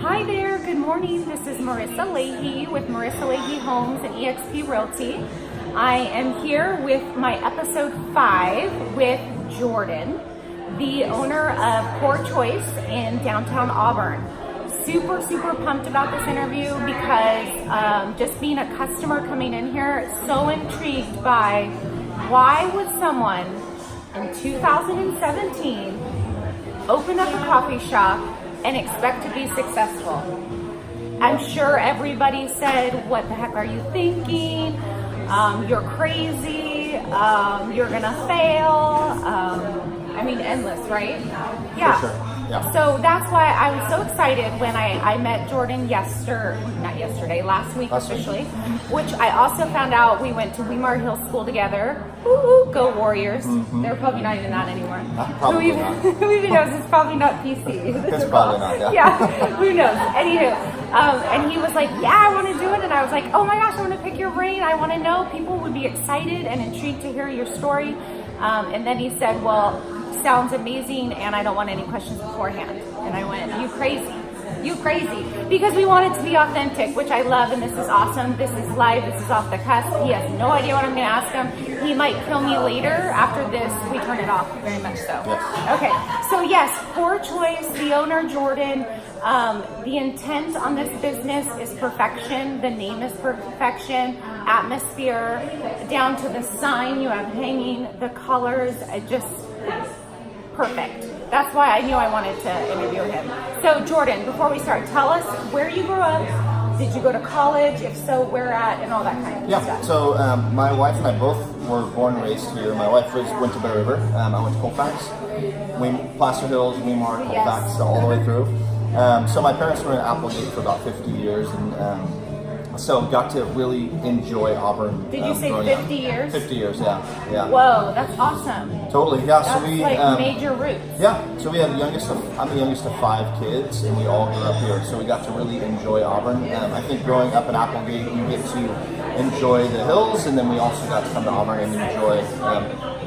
Hi there, good morning. This is Marissa Leahy with Marissa Leahy Homes and eXp Realty. I am here with my episode 5 with Jordan, the owner of Core Choice in downtown Auburn. Super pumped about this interview because just being a customer coming in here, so intrigued by why would someone in 2017 open up a coffee shop and expect to be successful. I'm sure everybody said, what the heck are you thinking? You're crazy, you're gonna fail. I mean, endless, right? Yeah. For sure. Yeah. So that's why I was so excited when I met Jordan last week officially, which I also found out we went to Weimar Hill School together. Ooh, go Warriors. Mm-hmm. They're probably not even that anymore. Probably not. Who even knows? It's probably not PC. It's probably not, yeah. Who knows? Anywho, and he was like, yeah, I want to do it. And I was like, oh my gosh, I want to pick your brain. I want to know. People would be excited and intrigued to hear your story. And then he said, well, sounds amazing, and I don't want any questions beforehand. And I went, you crazy, because we want it to be authentic, which I love, and this is awesome. This is live, this is off the cusp. He has no idea what I'm going to ask him. He might kill me later. After this, we turn it off, very much so. Yes. Okay, so yes, Core Choice, the owner, Jordan. The intent on this business is perfection. The name is perfection. Atmosphere, down to the sign you have hanging, the colors, just perfect. That's why I knew I wanted to interview him. So Jordan, before we start, tell us where you grew up. Did you go to college? If so, where at, and all that kind of stuff. Yeah, so my wife and I both were born and raised here. My wife went to Bear River. I went to Colfax, Placer Hills, Weimar, Colfax, all the way through. So my parents were in Applegate for about 50 years, and so got to really enjoy Auburn. Did you say 50 years? 50 years, yeah. Whoa, that's awesome. Totally, yeah. That's so we like major roots. Yeah, so we have I'm the youngest of 5 kids, and we all grew up here, so we got to really enjoy Auburn. I think growing up in Applegate, you get to enjoy the hills, and then we also got to come to Auburn and enjoy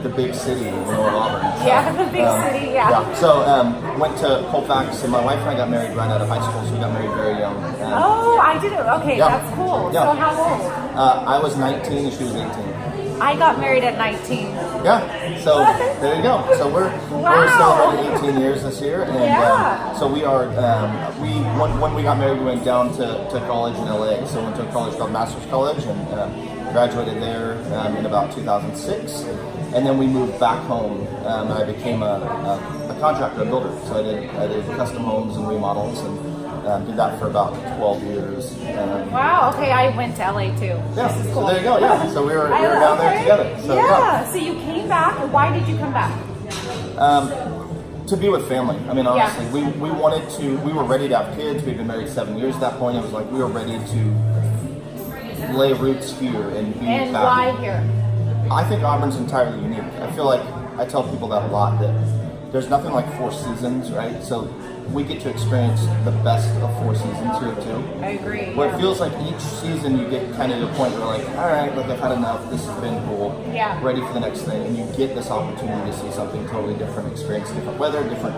the big city, North Auburn. So, yeah, the big city, yeah. So went to Colfax, and my wife and I got married right out of high school, so we got married very young. Oh, I did it. Okay, yeah. That's cool. Yeah. So how old? I was 19 and she was 18. I got married at 19. Yeah, so there you go. So we're celebrating 18 years this year, and so we are. When we got married, we went down to college in LA. So we went to a college called Masters College and graduated there in about 2006. And then we moved back home, and I became a contractor, a builder. So I did custom homes and remodels, and did that for about 12 years. Wow. Okay, I went to LA too. Yeah. This is cool. So there you go. Yeah. So we were down there together. So, yeah. So you came back. Why did you come back? To be with family. I mean, honestly, we wanted to. We were ready to have kids. We'd been married 7 years at that point. It was like we were ready to lay roots here and be And happy. why here? I think Auburn's entirely unique. I feel like I tell people that a lot, that there's nothing like 4 seasons, right? So we get to experience the best of 4 seasons here too. I agree. Where it feels like each season you get kind of to a point where like, all right, like I've had enough, this has been cool, ready for the next thing, and you get this opportunity to see something totally different, experience different weather, different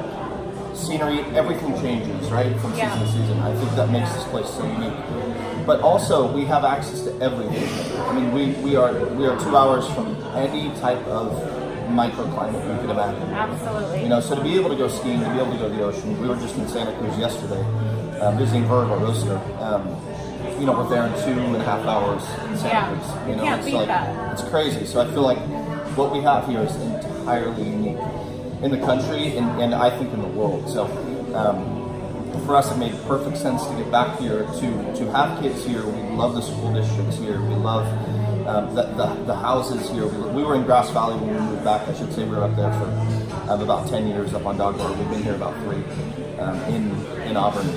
scenery, everything changes, right, from season to season. I think that makes this place so unique. But also, we have access to everything. I mean, we are 2 hours from any type of microclimate you could imagine. Absolutely. You know, so to be able to go skiing, to be able to go to the ocean. We were just in Santa Cruz yesterday, visiting Vertical Roaster. You know, we're there in 2.5 hours in Santa Cruz. You know, Can't it's beat like that. it's crazy. So I feel like what we have here is entirely unique in the country and I think in the world. So. For us, it made perfect sense to get back here, to have kids here. We love the school districts here. We love the houses here. We were in Grass Valley when we moved back. I should say we were up there for about 10 years up on Dog Road. We've been here about 3 in Auburn.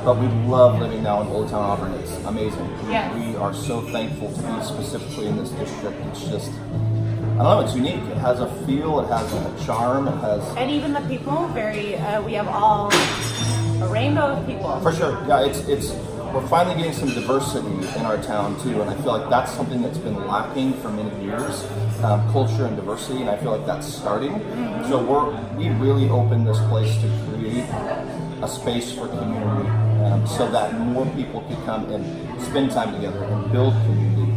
But we love living now in Old Town Auburn. It's amazing. We are so thankful to be specifically in this district. It's just, I don't know, it's unique. It has a feel, it has a charm, it has... And even the people, we have all a rainbow of people. For sure, yeah, we're finally getting some diversity in our town too, and I feel like that's something that's been lacking for many years, culture and diversity, and I feel like that's starting. So we really opened this place to create a space for community, so that more people could come and spend time together and build community.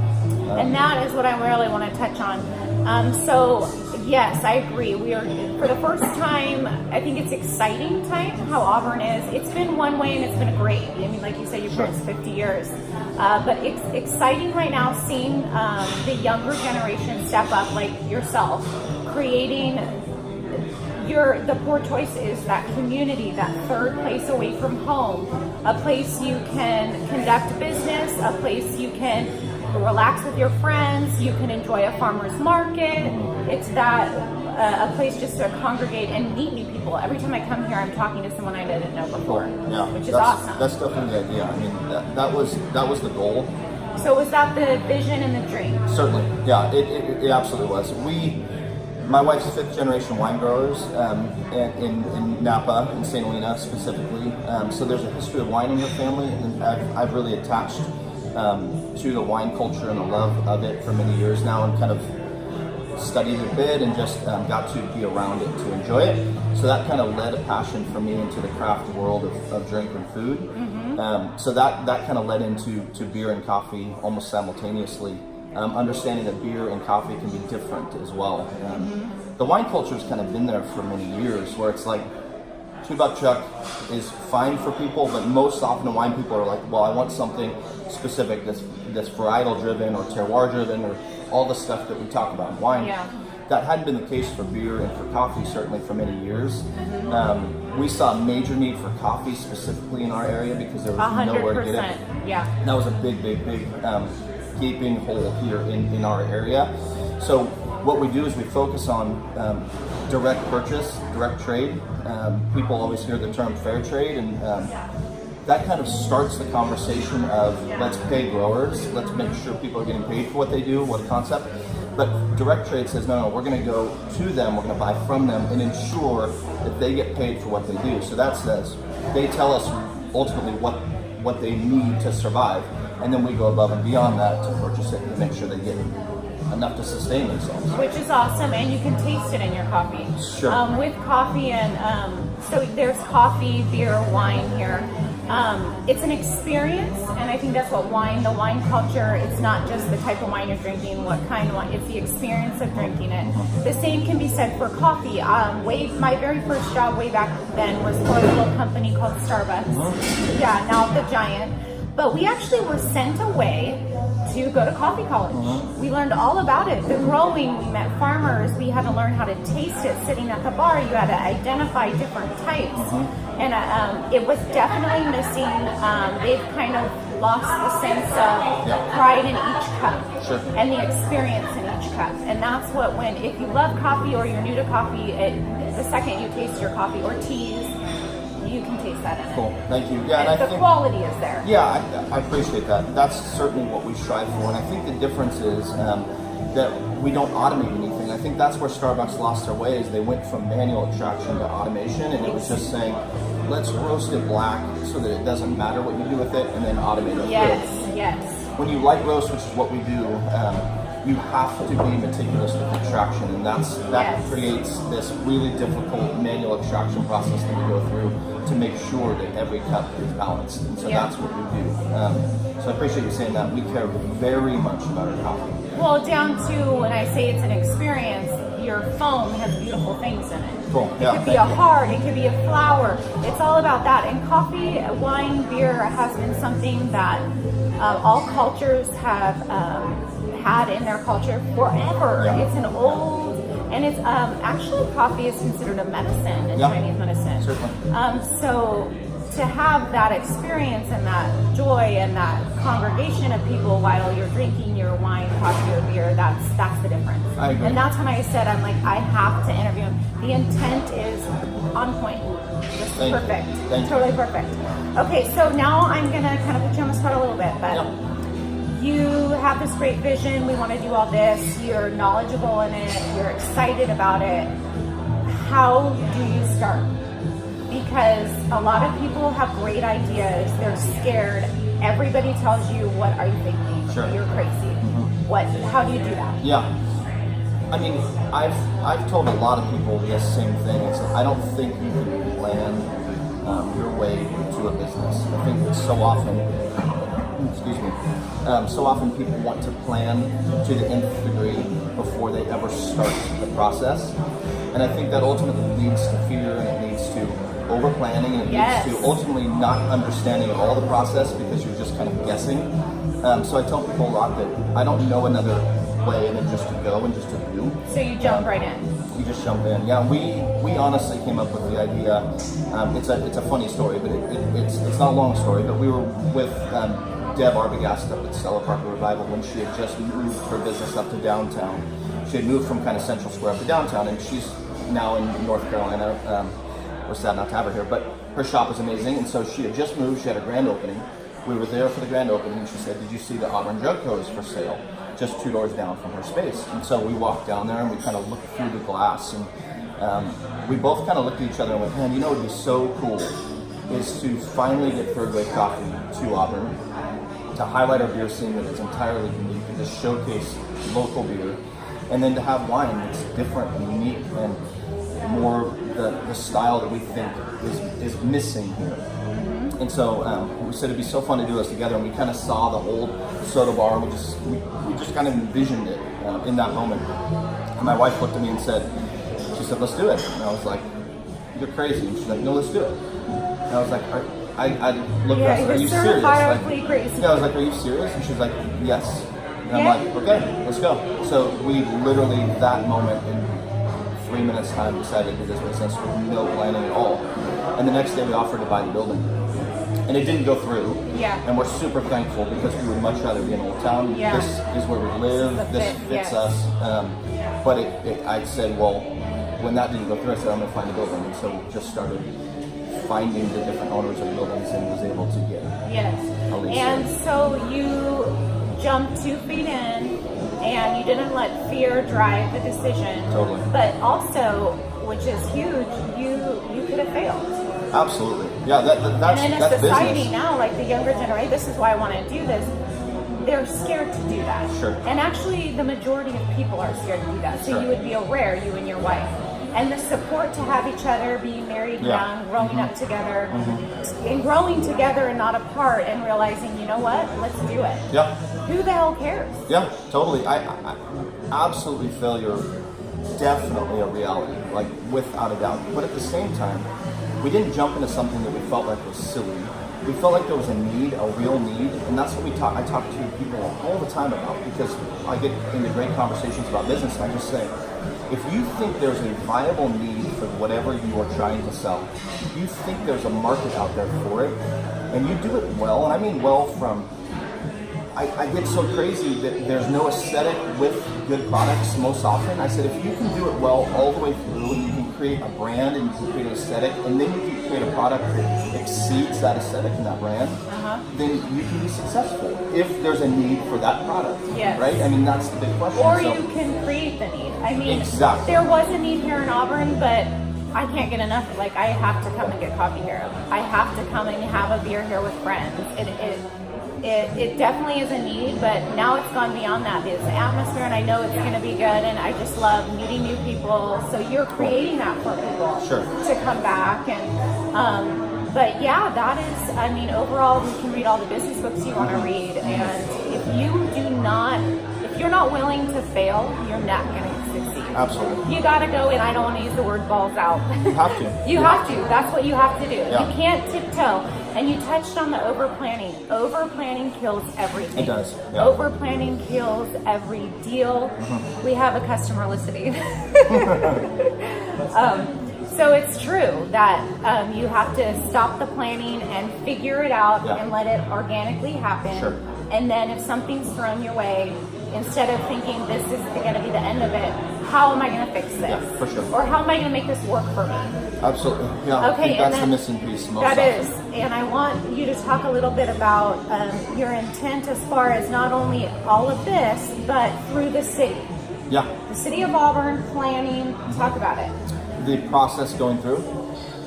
And that is what I really want to touch on. So yes, I agree. We are, for the first time, I think it's exciting time how Auburn is. It's been one way and it's been great. I mean, like you said, you've been 50 years. But it's exciting right now seeing the younger generation step up, like yourself, creating the Poor Choice is that community, that third place away from home, a place you can conduct business, a place you can relax with your friends, you can enjoy a farmer's market. It's that a place just to congregate and meet new people. Every time I come here, I'm talking to someone I didn't know before, which is awesome. That's definitely the idea. I mean, that was the goal. So was that the vision and the dream? Certainly, yeah, it absolutely was. My wife's fifth generation wine growers in Napa, in St. Helena specifically. So there's a history of wine in her family, and I've really attached to the wine culture and the love of it for many years now, and kind of studied a bit and just got to be around it to enjoy it. So that kind of led a passion for me into the craft world of drink and food. So that kind of led into beer and coffee almost simultaneously. Understanding that beer and coffee can be different as well. The wine culture has kind of been there for many years, where it's like $2 Chuck is fine for people, but most often the wine people are like, well, I want something specific that's varietal driven or terroir driven, or all the stuff that we talk about in wine. Yeah. That hadn't been the case for beer and for coffee certainly for many years. We saw a major need for coffee specifically in our area because there was nowhere to get it. Yeah. That was a big gaping hole here in our area. So what we do is we focus on direct purchase, direct trade. People always hear the term fair trade, and that kind of starts the conversation of let's pay growers, let's make sure people are getting paid for what they do, what a concept. But direct trade says, no, we're going to go to them, we're going to buy from them and ensure that they get paid for what they do. So that says, they tell us ultimately what they need to survive, and then we go above and beyond that to purchase it and make sure they get enough to sustain themselves. Which is awesome, and you can taste it in your coffee. Sure. With coffee, and so there's coffee, beer, wine here. It's an experience, and I think that's what the wine culture, it's not just the type of wine you're drinking, what kind of wine, it's the experience of drinking it. The same can be said for coffee. My very first job way back then was for a little company called Starbucks. Yeah, now the giant. But we actually were sent away to go to coffee college. We learned all about it. The growing, we met farmers, we had to learn how to taste it. Sitting at the bar, you had to identify different types. And it was definitely missing. They've kind of lost the sense of pride in each cup and the experience in each cup. And that's what, if you love coffee or you're new to coffee, the second you taste your coffee or teas, you can taste that in it. Cool, thank you. Yeah, and the quality is there. Yeah, I appreciate that. That's certainly what we strive for, and I think the difference is that we don't automate anything. I think that's where Starbucks lost their way, is they went from manual extraction to automation, and it was just saying, let's roast it black so that it doesn't matter what you do with it, and then automate it. Yes. When you light roast, which is what we do, you have to be meticulous with extraction, and that creates this really difficult manual extraction process that we go through to make sure that every cup is balanced. And so that's what we do. So I appreciate you saying that. We care very much about our coffee. Well, down to when I say it's an experience, your foam has beautiful things in it. Cool. It could be a heart, it could be a flower. It's all about that. And coffee, wine, beer has been something that all cultures have had in their culture forever. It's an old, and it's actually coffee is considered a medicine in Chinese medicine. Certainly. So to have that experience and that joy and that congregation of people while you're drinking your wine, coffee, or beer, that's the difference. I agree. And that's when I said, I'm like, I have to interview him. The intent is on point. Just perfect. Totally perfect. Okay, so now I'm gonna kind of put you on the spot a little bit, but you have this great vision. We want to do all this. You're knowledgeable in it. You're excited about it. How do you start? Because a lot of people have great ideas. They're scared. Everybody tells you, what are you thinking? Sure. You're crazy. How do you do that? Yeah. I mean, I've told a lot of people the same thing. It's I don't think you can plan your way a business. I think that so often, so often people want to plan to the nth degree before they ever start the process. And I think that ultimately leads to fear, and it leads to over planning, and it Yes. leads to ultimately not understanding of all the process because you're just kind of guessing. So I tell people a lot that I don't know another way than just to go and just to do. So you jump right in. You just jump in. Yeah, we honestly came up with the idea. It's a funny story, but it's not a long story. But we were with Deb Arbogast up at Stella Parker Revival when she had just moved her business up to downtown. She had moved from kind of Central Square up to downtown, and she's now in North Carolina. We're sad not to have her here, but her shop is amazing. And so she had just moved. She had a grand opening. We were there for the grand opening, and she said, "Did you see the Auburn Drug Co. is for sale?" Just 2 doors down from her space. And so we walked down there and we kind of looked through the glass, and we both kind of looked at each other and went, "Man, you know what would be so cool is to finally get Third Wave Coffee to Auburn, to highlight our beer scene that is entirely unique and just showcase local beer, and then to have wine that's different and unique and more the style that we think is missing here." And so we said it'd be so fun to do this together, and we kind of saw the old soda bar, and we just kind of envisioned it in that moment. And my wife looked at me and she said, "Let's do it." And I was like, "You're crazy." And she's like, "No, let's do it." And I was like, I looked at her, "Are you serious?" Certifiably crazy. Yeah, I was like, "Are you serious?" And she was like, "Yes." And I'm Yeah. like, "Okay, let's go." So we literally that moment in 3 minutes time decided to do this business with no planning at all. And the next day we offered to buy the building. And it didn't go through. Yeah. And we're super thankful because we would much rather be in Old Town. Yeah. This is where we live. The This fit, fits yes. us. But I said, well, when that didn't go through, I said, I'm going to find a building. And so we just started finding the different owners of buildings and was able to get Yes. at least And there. so you jumped 2 feet in, and you didn't let fear drive the decision. Totally. But also, which is huge, you could have failed. Absolutely. Yeah, that's And in a that's society business. now, like the younger generation, this is why I want to do this. They're scared to do that. Sure. And actually, the majority of people are scared to do that. So Sure. you would be a rare, you and your wife. And the support to have each other, being married Yeah. young, growing up together, and growing together and not apart, and realizing, you know what, let's do it. Yeah. Who the hell cares? Yeah, totally. I absolutely failure, definitely a reality, like without a doubt. But at the same time, we didn't jump into something that we felt like was silly. We felt like there was a need, a real need, and that's what I talk to people all the time about, because I get into great conversations about business, and I just say, if you think there's a viable need for whatever you are trying to sell, you think there's a market out there for it, and you do it well, and I mean well from I get so crazy that there's no aesthetic with good products most often. I said, if you can do it well all the way through, and you can create a brand and you can create an aesthetic, and then you can create a product that exceeds that aesthetic and that brand, then you can be successful if there's a need for that product. Yes. Right? I mean, that's the big question. Or So- you can create the need. I mean, Exactly. there was a need here in Auburn, but I can't get enough. Like, I have to come and get coffee here. I have to come and have a beer here with friends. It definitely is a need, but now it's gone beyond that. It's the atmosphere, and I know it's going to be good, and I just love meeting new people. So you're creating that for people Sure. to come back. And but yeah, that is, I mean, overall, we can read all the business books you want to read, and if you're not willing to fail, you're not going to succeed. Absolutely. You got to go, and I don't want to use the word balls out. You have to. You have to. That's what you have to do. Yeah. You can't tiptoe. And you touched on the over planning. Over planning kills everything. It does, yeah. Over planning kills every deal. We have a customer listening. So it's true that you have to stop the planning and figure it out Yeah. and let it organically happen. Sure. And then if something's thrown your way, instead of thinking this is going to be the end of it, how am I going to fix this? Yeah, for sure. Or how am I going to make this work for me? Absolutely. Yeah. I Okay, think and that's the then- missing piece most That often. is, and I want you to talk a little bit about your intent as far as not only all of this, but through the city. Yeah. The city of Auburn, planning, talk about it. The process going through.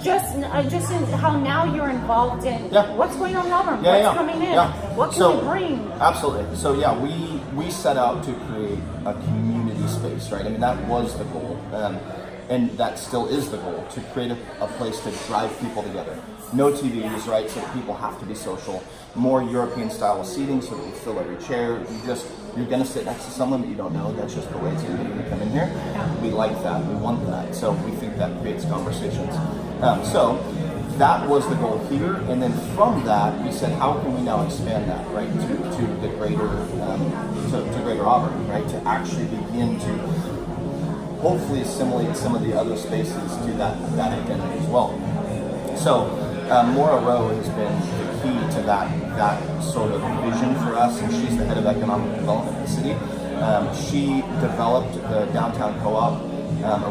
Just in how now you're involved in Yeah. what's going on in Auburn, Yeah, what's yeah, coming in, yeah. what can So, we bring. Absolutely. So yeah, we set out to create a community space, right? I mean, that was the goal. and that still is the goal, to create a place to drive people together. No TVs, right, so that people have to be social. More European style seating so that you fill every chair. You're going to sit next to someone that you don't know. That's just the way it's going to be when you come in here. We like that. We want that. So we think that creates conversations. So that was the goal here. And then from that, we said, how can we now expand that, right, to the greater, to greater Auburn, right, to actually begin to hopefully assimilate some of the other spaces to that identity as well. So Maura Rowe has been the key to that sort of vision for us, and she's the head of economic development in the city. She developed the downtown co-op,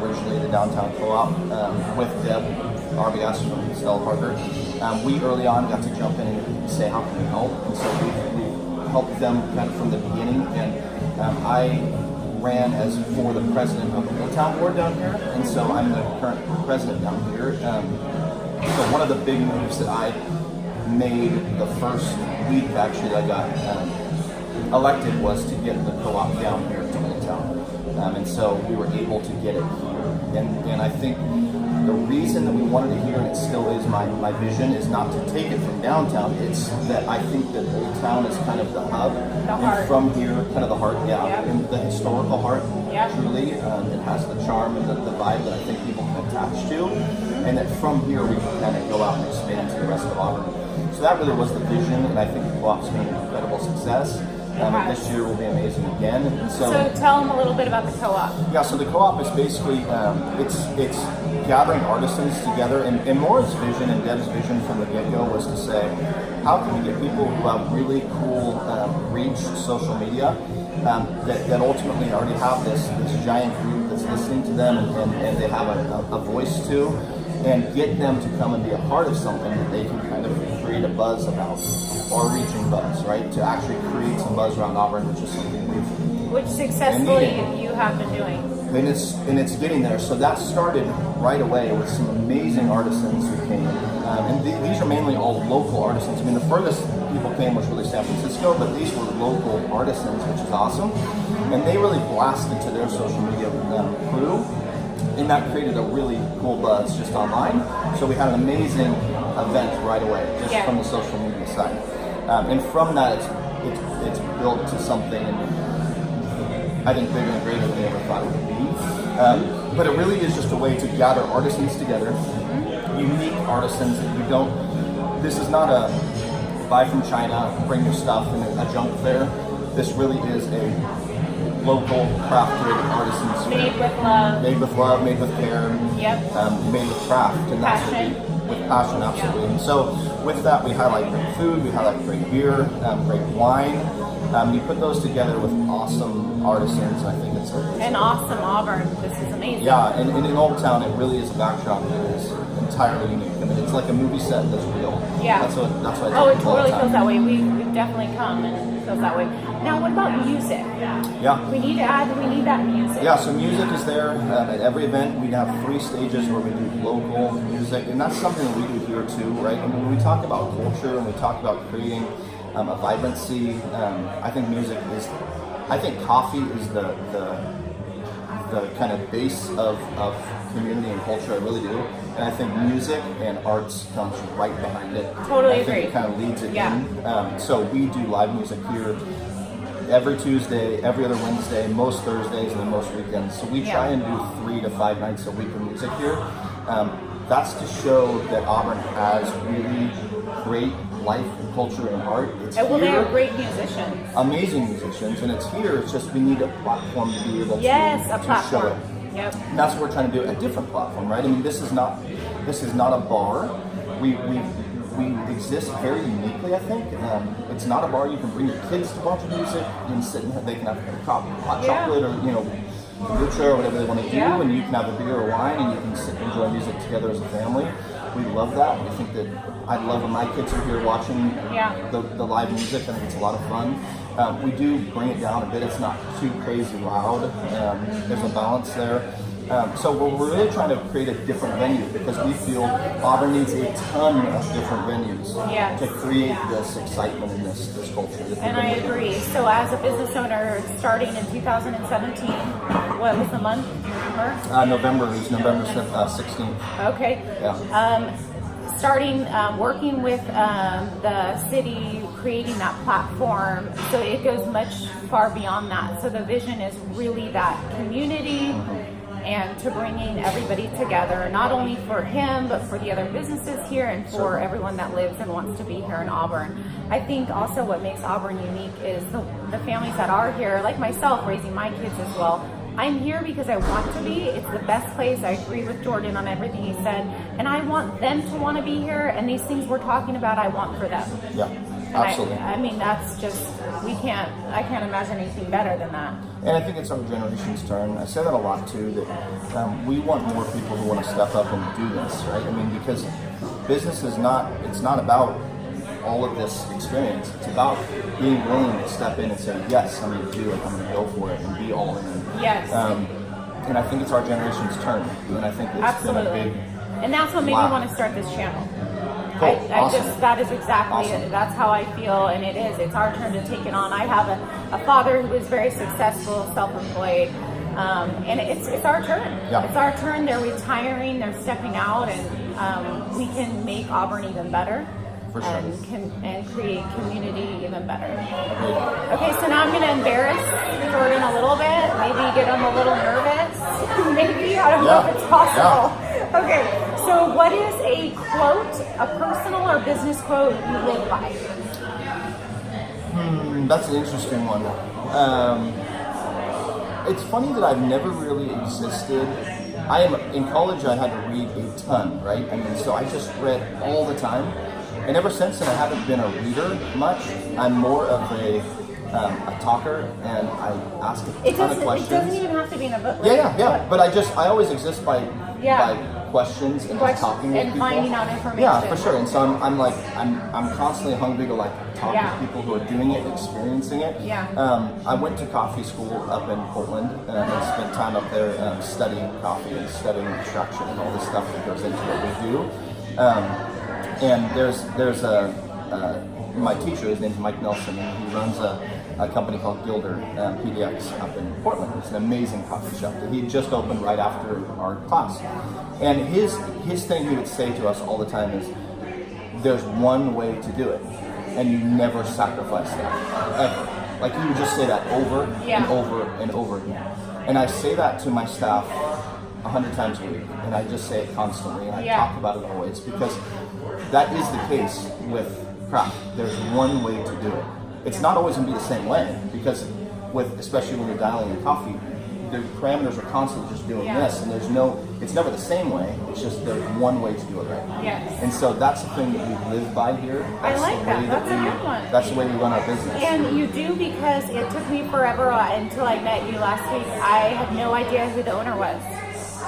originally the downtown co-op, with Deb RBS from Stella Parker. We early on got to jump in and say, how can we help? And so we helped them kind of from the beginning, and I ran as for the president of the Old Town Board down here, and so I'm the current president down here. So one of the big moves that I made the first week actually that I got elected was to get the co-op down here to Old Town. And so we were able to get it here. And I think the reason that we wanted it here, and it still is my vision, is not to take it from downtown. It's that I think that Old Town is kind of the hub. And from here, kind of the heart, and the historical heart, truly. It has the charm and the vibe that I think people can attach to. And that from here, we can kind of go out and expand to the rest of Auburn. So that really was the vision, and I think the co-op's been an incredible success. This year will be amazing again. And so tell them a little bit about the co-op. Yeah, so the co-op is basically, it's gathering artisans together, and Maura's vision and Deb's vision from the get-go was to say, how can we get people who have really cool reach social media, that ultimately already have this giant group that's listening to them and they have a voice to, and get them to come and be a part of something that they can kind of create a buzz about, or reaching buzz, right? To actually create some buzz around Auburn, which is something which successfully you have been doing. And it's getting there. So that started right away with some amazing artisans who came. And these are mainly all local artisans. I mean, the furthest people came was really San Francisco, but these were local artisans, which is awesome. And they really blasted to their social media crew. And that created a really cool buzz just online. So we had an amazing event right away, just from the social media side. And from that, it's built to something, I think, bigger and greater than we ever thought it would be. But it really is just a way to gather artisans together, unique artisans that you don't. This is not a buy from China, bring your stuff, and a junk fair. This really is a local crafted artisans fair. Made with love. Made with love, made with care. Made with craft, and that's with passion, absolutely. And so with that, we highlight great food, we highlight great beer, great wine. You put those together with awesome artisans. I think it's an awesome Auburn. This is amazing. Yeah, and in Old Town, it really is a backdrop that is entirely unique. I mean, it's like a movie set that's real. Yeah. That's what. Oh, it totally feels that way. We've definitely come, and it feels that way. Now, what about music? Yeah. We need that music. Yeah, so music is there at every event. We have 3 stages where we do local music, and that's something that we do here too, right? I mean, when we talk about culture and we talk about creating a vibrancy, I think music is. I think coffee is the kind of base of community and culture. I really do, and I think music and arts comes right behind it. Totally I think agree. It kind of leads it in. So we do live music here every Tuesday, every other Wednesday, most Thursdays, and then most weekends. So we try and do 3 to 5 nights a week of music here. That's to show that Auburn has really great life, culture, and art. They are great musicians. Amazing musicians, and it's here. It's just we need a platform to be able to show it. Yep. And that's what we're trying to do. A different platform, right? I mean, this is not a bar. We exist very uniquely, I think. It's not a bar. You can bring your kids to watch music and sit and they can have hot chocolate or kombucha or whatever they want to do, and you can have a beer or wine and you can sit and enjoy music together as a family. We love that. I think that I'd love when my kids are here watching the live music. I think it's a lot of fun. We do bring it down a bit. It's not too crazy loud. There's a balance there. So we're really trying to create a different venue because we feel Auburn needs a ton of different venues to create this excitement and this culture. And I agree. So as a business owner starting in 2017, what was the month? Do you remember? November. It was November 16th. Okay. Yeah. Starting working with the city, creating that platform, so it goes much far beyond that. So the vision is really that community and to bringing everybody together, not only for him, but for the other businesses here and for everyone that lives and wants to be here in Auburn. I think also what makes Auburn unique is the families that are here, like myself, raising my kids as well. I'm here because I want to be. It's the best place. I agree with Jordan on everything he said. And I want them to want to be here. And these things we're talking about, I want for them. Yeah, absolutely. I mean, that's just, I can't imagine anything better than that. And I think it's our generation's turn. I say that a lot too, that we want more people who want to step up and do this, right? I mean, because business is it's not about all of this experience. It's about being willing to step in and say, yes, I'm going to do it, I'm going to go for it, and be all in. Yes. And I think it's our generation's turn, and I think it's been a big... And that's what made me want to start this channel. Cool. Awesome. That is exactly it. That's how I feel, and it is. It's our turn to take it on. I have a father who is very successful, self-employed, and it's our turn. Yeah. It's our turn. They're retiring, they're stepping out, and we can make Auburn even better. For sure. And create community even better. Okay, so now I'm going to embarrass Jordan a little bit, maybe get him a little nervous. Maybe, I don't know if it's possible. Yeah. Okay, so what is a quote, a personal or business quote you live by? That's an interesting one. It's funny that I've never really existed. In college I had to read a ton, right? I mean, so I just read all the time. And ever since then, I haven't been a reader much. I'm more of a talker, and I ask a ton of questions. It doesn't even have to be in a book. Yeah. But I always exist by questions and just talking with people. And finding out information. Yeah, for sure. And so I'm constantly hungry to talk to people who are doing it, experiencing it. Yeah. I went to coffee school up in Portland and spent time up there studying coffee and studying extraction and all this stuff that goes into what we do. And there's my teacher, his name's Mike Nelson, and he runs a company called Gilder PDX up in Portland. It's an amazing coffee shop that he just opened right after our class. And his thing he would say to us all the time is, there's one way to do it, and you never sacrifice that, ever. Like, he would just say that over and over and over again. And I say that to my staff 100 times a week, and I just say it constantly, and I talk about it always, because that is the case with craft. There's one way to do it. It's not always going to be the same way, because especially when you're dialing in coffee, the parameters are constantly just doing this, and it's never the same way. It's just there's one way to do it right. Yes. And so that's the thing that we live by here. I like that. That's a good one. That's the way we run our business. And you do, because it took me forever until I met you last week. I had no idea who the owner was.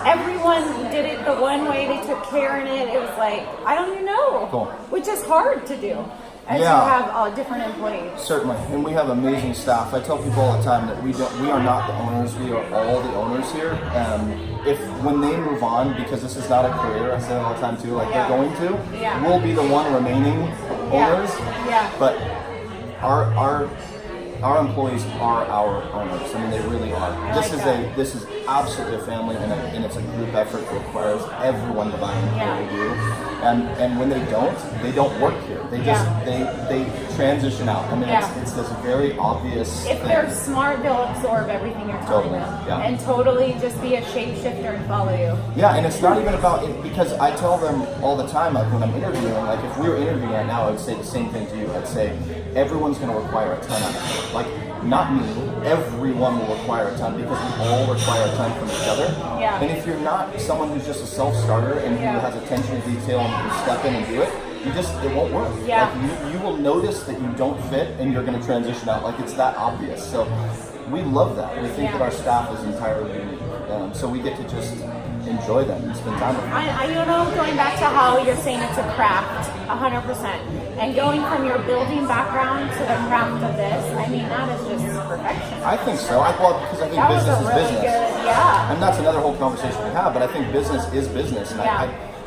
Everyone did it the one way. They took care in it. It was like, I don't even know. Cool. Which is hard to do as you have different employees. Certainly, and we have amazing staff. I tell people all the time that we are not the owners. We are all the owners here. When they move on, because this is not a career, I say that all the time too. They're going to. We'll be the one remaining owners. Yeah. But our employees are our owners. I mean, they really are. This is absolutely a family, and it's a group effort that requires everyone to buy into what we do. And when they don't work here. They transition out. I mean, it's this very obvious If thing. they're smart, they'll absorb everything you're telling them. Yeah. And totally just be a shapeshifter and follow you. Yeah, and it's not even about it, because I tell them all the time, when I'm interviewing, if we were interviewing right now, I would say the same thing to you. I'd say, everyone's going to require a ton of it. Not me, everyone will require a ton, because we all require a ton from each other. Yeah. And if you're not someone who's just a self-starter and who has attention to detail and can step in and do it, it won't work. Yeah. You will notice that you don't fit, and you're going to transition out. It's that obvious. So we love that. We think that our staff is entirely unique. So we get to just enjoy them and spend time with them. Going back to how you're saying it's a craft, 100%, and going from your building background to the craft of this, I mean, that is just perfection. I think so. Because I think business is business. And that's another whole conversation we have, but I think business is business. And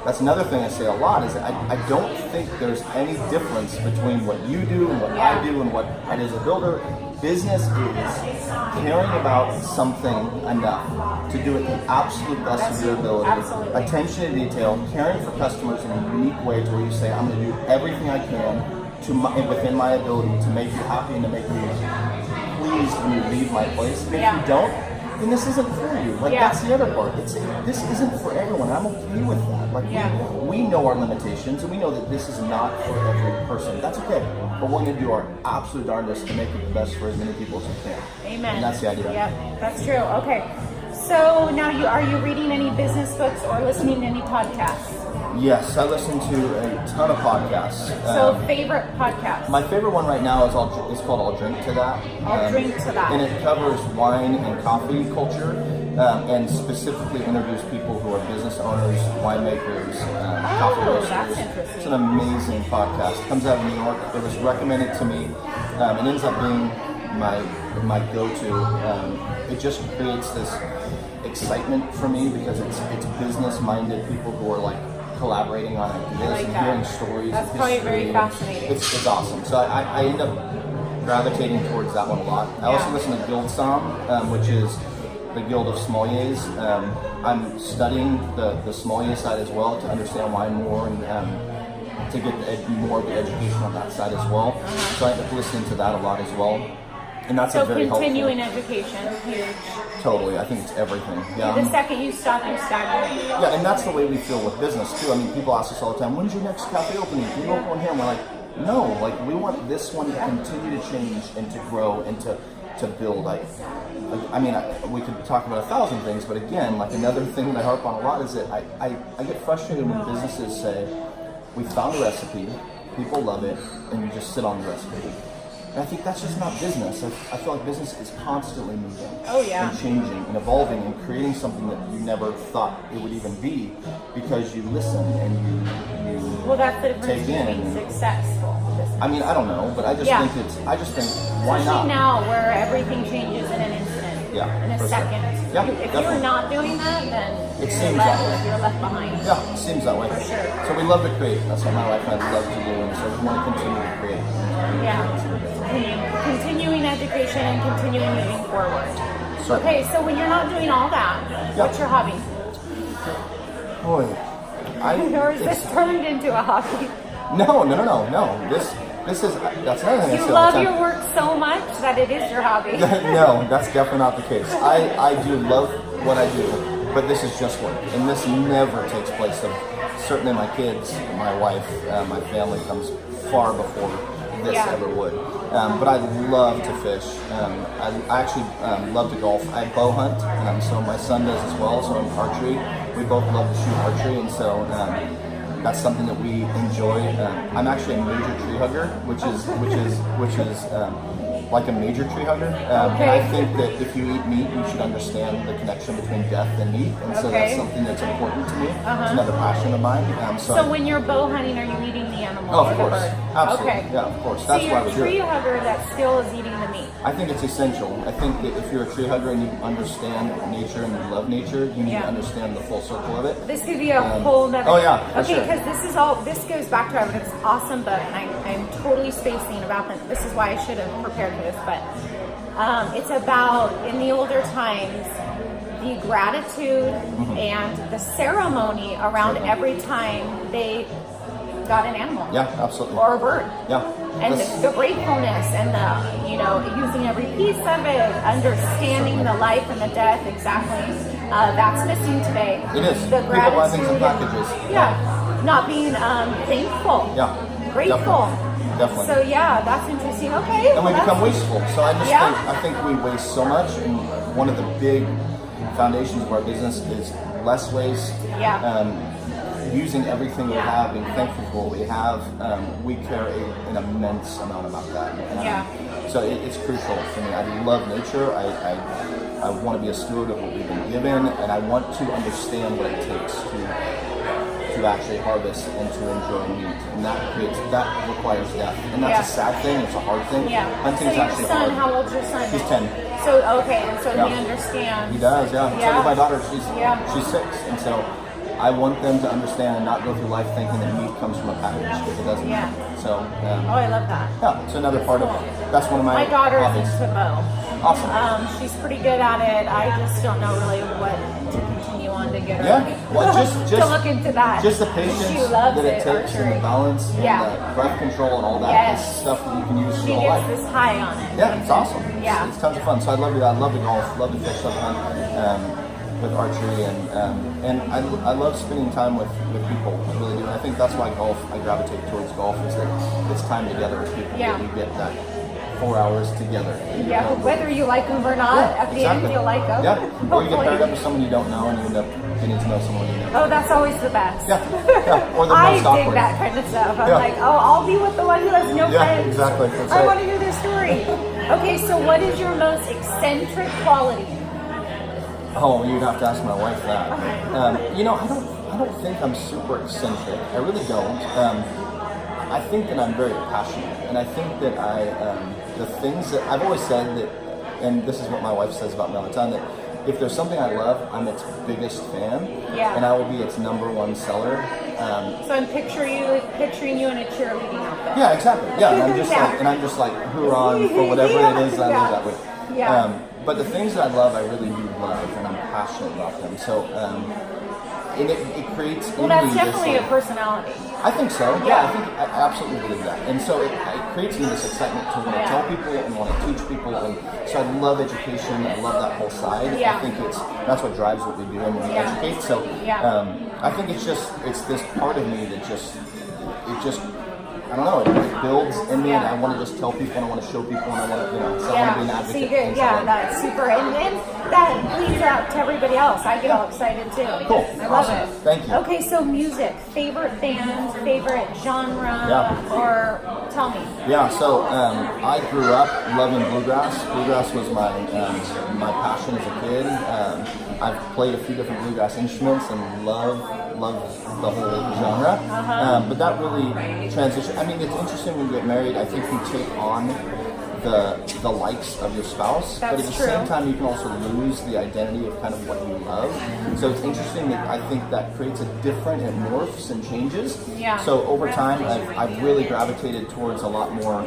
that's another thing I say a lot, is I don't think there's any difference between what you do and what I do and what I do as a builder. Business is caring about something enough to do it the absolute best of your ability, attention to detail, caring for customers in a unique way to where you say, I'm going to do everything I can within my ability to make you happy and to make you pleased when you leave my place. And if you don't, then this isn't for you. Like that's the other part. This isn't for everyone. I'm okay with that. Like we know our limitations and we know that this is not for every person. That's okay. But we're going to do our absolute darndest to make it the best for as many people as we can. Amen. And that's the idea. Yep, that's true. Okay. So now are you reading any business books or listening to any podcasts? Yes, I listen to a ton of podcasts. So favorite podcast? My favorite one right now is called I'll Drink to That. I'll Drink to That. And it covers wine and coffee culture, and specifically interviews people who are business owners, winemakers, coffee roasters. That's interesting. It's an amazing podcast. It comes out of New York. It was recommended to me. It ends up being my go-to. It just creates this excitement for me because it's business-minded people who are like collaborating on ideas and hearing stories. That's and probably history. very fascinating. It's awesome. So I end up gravitating towards that one a lot. I also listen to Guild Psalm, which is the Guild of Sommeliers. I'm studying the sommelier side as well to understand wine more and to get more of the education on that side as well. So I end up listening to that a lot as well. And that's a very continuing helpful. education, huge. Totally, I think it's everything. Yeah. The second you stop, you stagnate. Yeah, and that's the way we feel with business too. I mean, people ask us all the time, when's your next cafe opening? Can you open one here? And we're like, no, like we want this one to continue to change and to grow and to build. I mean, we could talk about 1,000 things, but again, like another thing that I harp on a lot is that I get frustrated when businesses say, we found a recipe, people love it, and you just sit on the recipe. And I think that's just not business. I feel like business is constantly moving and changing and evolving and creating something that you never thought it would even be because you listen and you well, that's the difference take between in. successful. I mean, I don't know, but I just think why Especially not? now where everything changes in an instant, in a second. Yeah, if you're not doing that, then it you're seems left, that way. you're left behind. Yeah, it seems that way. For sure. So we love to create. That's what my wife and I love to do, and so we want to continue to create. Continuing education and continuing moving forward. Certainly. Okay, so when you're not doing all that, what's your hobby? Boy, or is this turned into a hobby? No. This is that's another thing I say all You the love time. your work so much that it is your hobby. No, that's definitely not the case. I do love what I do, but this is just work, and this never takes place of certainly my kids, my wife, my family comes far before this ever would. But I love to fish. I actually love to golf. I bow hunt, so my son does as well. So in archery, we both love to shoot archery, and so that's something that we enjoy. I'm actually a major tree hugger, which is like a major tree hugger. And I think that if you eat meat, you should understand the connection between death and meat, and so that's something that's important to me. It's another passion of mine. So when you're bow hunting, are you eating the animal of or the course, bird? absolutely, Okay. yeah, of course. That's so why you're we a do tree it. hugger that still is eating the meat. I think it's essential. I think that if you're a tree hugger and you understand nature and you love nature, you need to understand the full circle of it. This could be a whole nother. Oh yeah, for okay, sure. because this goes back to this awesome book, and I'm totally spacing about this. This is why I should have prepared for this, but it's about in the older times the gratitude and the ceremony around every time they got an animal. Yeah, absolutely. Or a bird. Yeah. And the gratefulness and the using every piece of it, understanding the life and the death exactly. That's missing today. It is. The People buy things in gratitude. packages. Yeah. Not being thankful. Yeah. Grateful. Definitely. So yeah, that's interesting. Okay. And we become wasteful. So I just Yeah. think we waste so much, and one of the big foundations of our business is less waste. Yeah. Using everything we have, being thankful for what we have, we care an immense amount about that. So it's crucial for me. I love nature. I want to be a steward of what we've been given, and I want to understand what it takes to actually harvest and to enjoy meat. And that requires death. And that's a sad thing. It's a hard thing. Yeah. Hunting is so your actually son, hard. how old's your son? He's 10. So he understands. He does, yeah. So does my daughter. She's 6, and so I want them to understand and not go through life thinking that meat comes from a package, because it doesn't. Yeah. So, Oh, I love that. yeah, it's another part of, that's one of my My daughter's hobbies. into bow. Awesome. She's pretty good at it. I just don't know really what to continue on to get her Yeah, well, just to look into that. Just the patience She loves that it takes, and archery. the balance, and Yeah. the breath control, and all that Yes. is stuff that you can use She your whole gets life. this high on it. Yeah, it's awesome. Yeah. It's tons of fun. So I love to do that. I love to golf, love to fish, love to hunt with archery, and I love spending time with people. I really do. And I think that's why I gravitate towards golf, is that it's time together with people. Yeah. That we get that 4 hours together. Yeah, whether you like them or not, Yeah, at the end you'll like them. Yeah, or you get Hopefully. paired up with someone you don't know, and you end up getting to know someone you know. Oh, that's always the best. Yeah, yeah. Or the I most dig awkward. that kind of stuff. I'm Yeah. like, oh, I'll be with the one who has no Yeah, friends. exactly. That's I right. want to hear their story. Okay, so what is your most eccentric quality? Oh, you'd have to ask my wife that. I don't think I'm super eccentric. I really don't. I think that I'm very passionate, and I think that the things that I've always said that, and this is what my wife says about me all the time, that if there's something I love, I'm its biggest fan, Yeah. and I will be its #1 seller. So I'm picturing you in a cheerleading outfit. Yeah, exactly. Yeah, and I'm just Yeah. like hoorah for whatever it is that I live that way. Yeah. But the things that I love, I really do love, and I'm passionate about them. So, and it creates. Well, in that's me this, definitely a like- personality. I think so. Yeah. Yeah, I absolutely believe that. And so it creates in me this excitement to want to Yeah. tell people and want to teach people. And so I love education. I love that whole side. Yeah. I think that's what drives what we do and when we Yeah. educate. So Yeah. I think it's this part of me that just I don't know, it builds in me, and I want to just tell people, and I want to show people, and I want to, so I want to be an Yeah, advocate. so you for get, things yeah, like that. that's super, and that leads out to everybody else. I get all excited too. Cool. I love Awesome. it. Thank you. Okay, so music, favorite band, favorite genre, Yeah. or tell me. Yeah, so I grew up loving bluegrass. Bluegrass was my passion as a kid. I've played a few different bluegrass instruments and love the whole genre. But that really transitioned. I mean, it's interesting when you get married. I think you take on the likes of your spouse, but at That's the true. same time you can also lose the identity of kind of what you love. So it's interesting that I think that creates a different, it morphs and changes. Yeah. So over time, I've really gravitated towards a lot more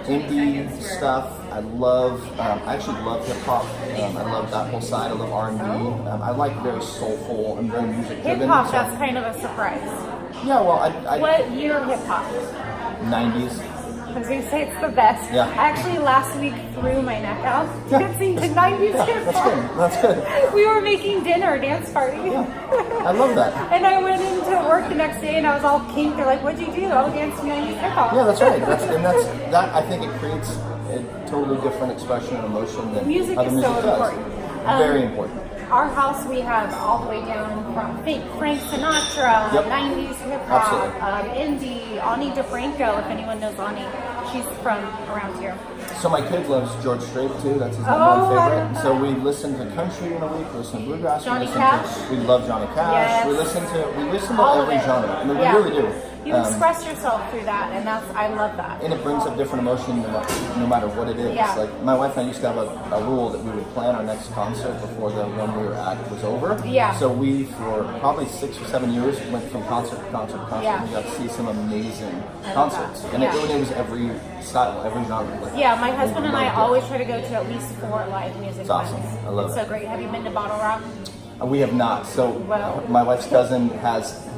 indie stuff. I actually love hip hop. I love that whole side. I love R&B. I like very soulful and very music driven. Hip hop, So- that's kind of a surprise. yeah, well, I What year hip hop? 90s. I was gonna say it's the best. Yeah. I actually last week threw my neck out Yeah. dancing to 90s Yeah, hip that's hop. good. That's good. We were making dinner, dance party. I love that. And I went into work the next day and I was all kinked. They're like, what'd you do? Oh, dance to 90s hip hop. Yeah, that's right. That I think it creates a totally different expression and emotion than Music other is music so does. important. Very important. Our house, we have all the way down from Frank Sinatra, Yep. 90s hip hop, Absolutely. indie, Ani DeFranco, if anyone knows Ani. She's from around here. So my kid loves George Strait too. That's his Oh, number one I love favorite. that. So we listen to country in a week. We listen to bluegrass. Johnny we listen Cash? we love Johnny Cash. Yes. We listen to All of every it. genre. I mean, Yeah. we really do. You express yourself through that, and I love that. And it brings up different emotion no matter what it is. Yeah. Like my wife and I used to have a rule that we would plan our next concert before the one we were at was over. Yeah. So we, for probably 6 or 7 years, went from concert to concert to concert. Yeah. And we got to see some amazing I love concerts. that. And Yeah. it was every style, every genre. Like, Yeah, my husband and I loved it. always try to go to at least 4 live music It's awesome. events. I love It's it. so great. Have you been to Bottle Rock? We have not. So Well. my wife's cousin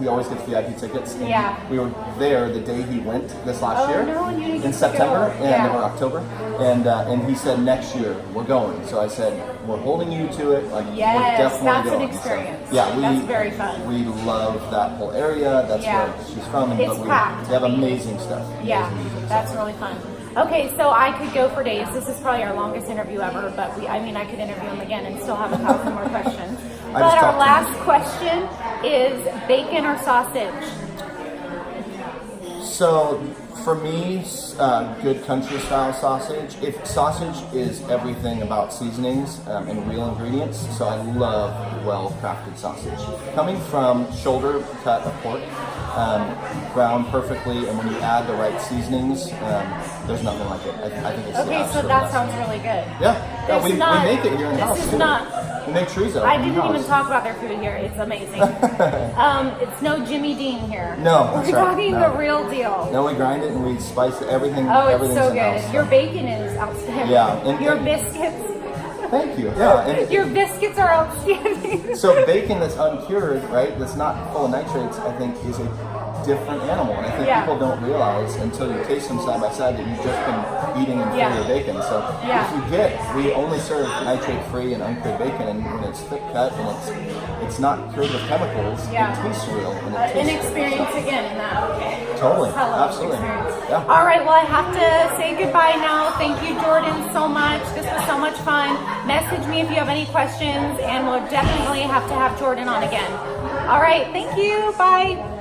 he always gets VIP tickets. And Yeah. we were there the day he went this last Oh, year no, you didn't get in to September go. and Yeah. or October, and he said next year we're going. So I said we're holding you to it. Like Yes, we're definitely that's an going. experience. So, yeah, That's very fun. We love that whole area. That's Yeah. where she's from, and It's but packed. we have amazing stuff. Yeah, Amazing music, so. that's really fun. Okay, so I could go for days. This is probably our longest interview ever, but I could interview him again and still have 1,000 more questions. I But just our talked to last him. question is bacon or sausage? So For me, good country style sausage. If sausage is everything about seasonings and real ingredients, so I love well crafted sausage. Coming from shoulder cut of pork, ground perfectly, and when you add the right seasonings, there's nothing like it. I think it's the Okay, so absolute that best. sounds really good. Yeah, we make it here in house. This is too. not. We make chorizo. I didn't in-house. even talk about their food here. It's amazing. It's no Jimmy Dean here. No, we're that's right. talking No. the real deal. No, we grind it and we spice it. Everything. Oh, it's everything's so in-house, good. Your bacon is outstanding. Yeah, and- your and- biscuits. Thank you. Yeah, and Your biscuits are outstanding. so bacon that's uncured, right? That's not full of nitrates. I think is a different animal, and I think Yeah. people don't realize until you taste them side by side that you've just been eating inferior bacon. So Yeah. we only serve nitrate-free and uncured bacon, and when it's thick cut and it's not cured with chemicals, Yeah. it tastes real. And it An tastes experience again in that. Totally, Hello, absolutely. experience. Yeah. All right, well, I have to say goodbye now. Thank you, Jordan, so much. This was so much fun. Message me if you have any questions, and we'll definitely have to have Jordan on again. All right, thank you. Bye.